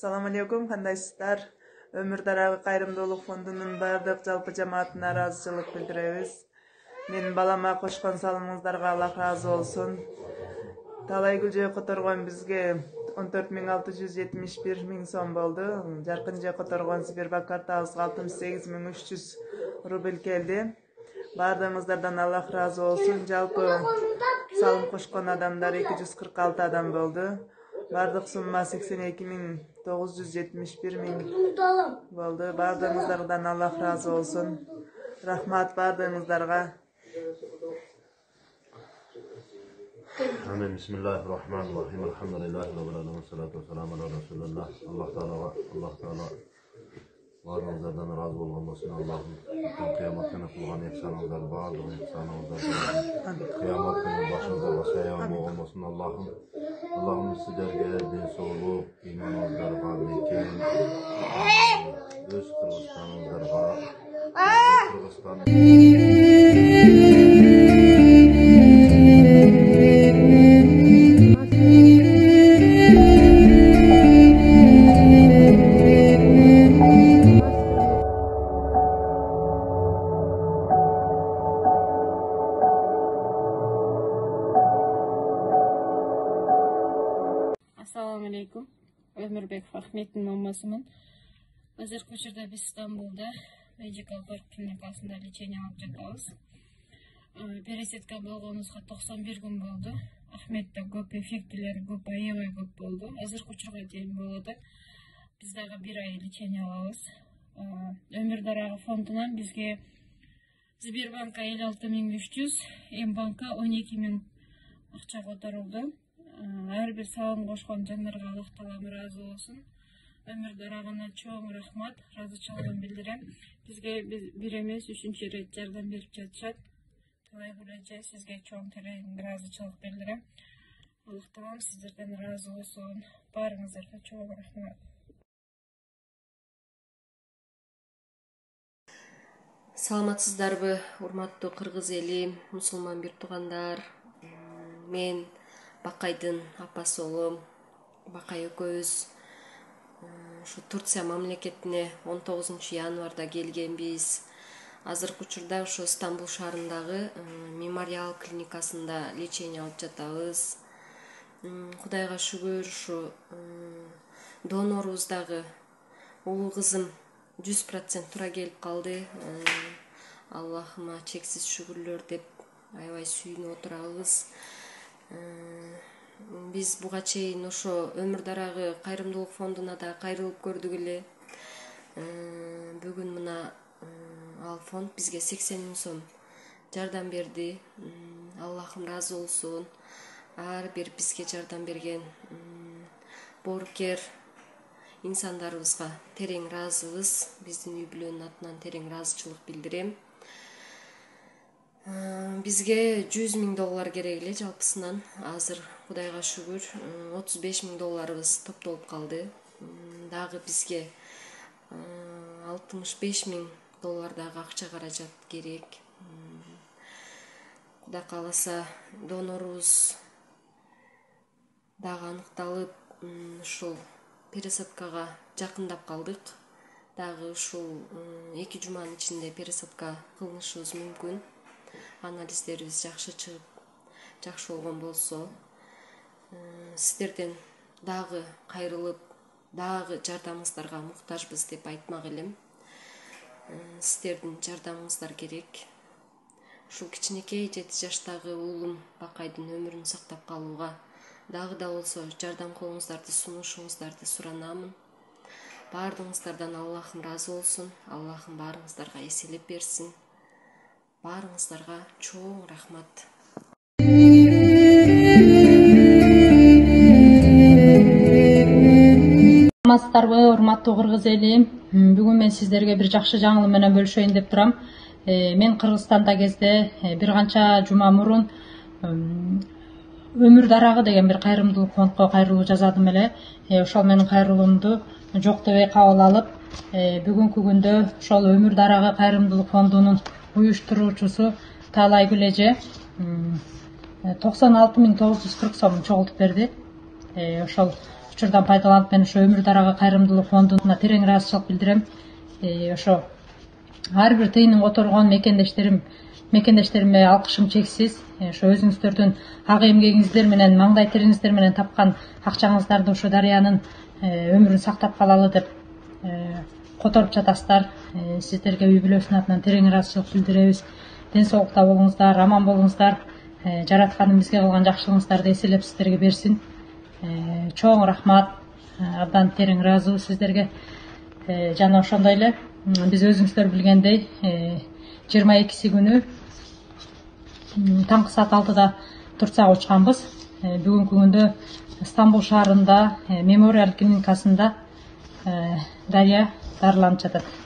Assalamu alaikum, kandayсыздар? Ömür Daragı Kayrımdılık Fondunun bardıq жалпы жамаатына разычылык билдиребиz. Менин балама кошкон салымыңыздарга Аллах разы болсун. Талай күлжөй которгон бизге 14.671 миң сом болду. Жаркын жөө которгон Сбербанк картабызга 68.300 рубль келди. Бардığыңыздардан Аллах разы болсун. Жалпы салым кошкон адамдар 246 адам болду. Бардық сумма 82.971 миң болду. Бардığыңыздардан Аллах разы болсун. Рахмат бардığыңыздарга. Amin. Bismillahirrahmanirrahim. Elhamdülillahi Rabbil alemin. Salatu vesselamu ala Resulullah. Allah Teala bardığınızlardan razı olsun. Allah'ım kıyamet günü kılgan ihsanınızlar vardır. Kıyamet günü başınıza başayan olmasın Allah'ım. Allah'ım sizlerge din soğulup imanınızlarga mekin öz Kırgızistan'ınızlarga Assalamu alaikum. Ömürbek Ahmet'in mamasımın. Azırkı uçurda biz İstanbul'da Medical Park klinikasında lечение alıp жатабыз. Пересетка болгонубузга 91 gün болду. Ахметте көп эффектилери көп, аябай көп болду. Азыркы учурга чейин болду. Биз дагы 1 ай лечение алабыз. Ömür Daragı фондунан бизге Сбербанка 56.300, Мбанка 12 000 акча которулду. Ар бир салым кошкон жандарга Аллах Таалам разы болсун. Ömür Daragына чоң рахмат, разычылыгын билдирем. Бизге бир эмес 3-чү ирет жардам берип жатышат. Талай күлөчө сизге чоң терең разычылык билдирем. Аллах Таалам сиздерден разы болсун. Баарыңыздарга чоң рахмат. Саламатсыздарбы, урматтуу кыргыз эли, мусулман бир туугандар. Мен Бакайдын апасы болом. Бакай экөөбүз ушу Турция мамлекетине 19 январда келгенбиз. Азыркы учурда ушу Стамбул шаарындагы мемориал клиникасында лечение алып жатабыз. Кудайга шүгүр, ушу донорубуз дагы улуу кызым 100% туура келип калды. Аллахыма чексиз шүгүрлөр деп аябай сүйүнүп отурабыз. Биз буга чейин ошо Ömür Daragı кайрымдуулук фондуна да кайрылып көрдүк эле. Бүгүн мына ал фонд бизге 80 000 сом жардам берди. Аллахым разы болсун. Ар бир бизге жардам берген боорукер инсандарыбызга терең разыбыз. Биздин үй бүлөнүн атынан терең разычылык билдирем. Бизге 100 000 доллар керек эле жалпысынан. Азыр Кудайга шүгүр 35 000 долларыбыз топтолуп калды. Дагы бизге 65 000 доллар дагы акча каражат керек. Кудай кааласа донорубуз дагы аныкталып, ушул пересадкага жакындап калдык. Дагы ушул 2 жуманын ичинде пересадка кылынышыбыз мүмкүн. Анализдерибиз жакшы чыгып, жакшы болгон болсо, сиздерден дагы кайрылып, дагы жардамыңыздарга муктажбыз деп айтмак элем. Сиздердин жардамыңыздар керек. Ушул кичинекей 7 жаштагы уулум Бакайдын өмүрүн сактап калууга дагы да болсо жардам колуңуздарды сунушуңуздарды суранамын. Бардыгыңыздардан Аллахым разы болсун. Аллахым баарыңыздарга эселеп берсин. Баарыңыздарга чоң рахмат. Саламатсыздарбы, урматтуу кыргыз эли. Бүгүн мен сиздерге бир жакшы жаңылык менен бөлүшөйүн деп турам. Мен Кыргызстанда кезде бир канча жума мурун Ömür Daragı деген бир кайрымдуулук фондко кайрылуу жасадым эле. Ошол менин кайрылуумду жоктобой кабыл алып, бүгүнкү күндө ошол Ömür Daragı кайрымдуулук фондунун уюштуруучусу Таалайгүл эже 96.940 сом чогултуп берди. Ошол учурдан пайдаланып мен ошо өмүр дарагы кайрымдуулук фондуна терең ыраазычылык билдирем. Ошо ар бир тыйынын которгон мекендештериме алкышым чексиз. Ошо өзүңүздөрдүн ак эмгегиңиздер менен, маңдай териңиздер менен тапкан акчаңыздарды ошо дарыянын өмүрүн сактап калалы деп которуп жатасыздар. Сиздерге үй бүлөсүнүн атынан терең ыраазычылык билдиребиз. Ден соолукта болуңуздар, аман болуңуздар. Жаратканым бизге кылган жакшылыгыңыздарды эселеп сиздерге берсин. Чоң рахмат. Абдан терең ыраазыбыз сиздерге. Жана ошондой эле биз өзүңүздөр билгендей 22 күнү таңкы саат 6-да Турцияга учканбыз. Бүгүнкү күндө Стамбул шаарында мемориал клиникасында Дарья дарыланып жатат.